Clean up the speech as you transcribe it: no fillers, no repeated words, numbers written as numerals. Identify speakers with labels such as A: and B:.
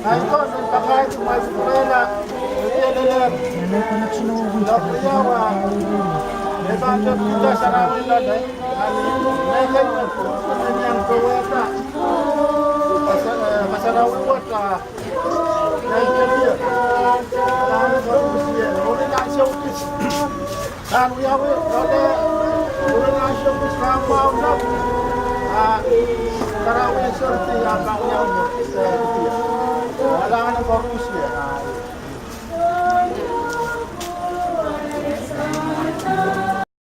A: Ay ko, nagpakain sa mga eskwela. Lapriyawa. Lebanda kita sa rawin na dahil. Nagay na po sa niyang kaweta. Masarawin mo ka. Nagkaliya. Ano ba ito siya? Uli na siya utis. Ano yawe? Uli na siya utis. Kapaw na. Tarawin sorti. Abang yawe.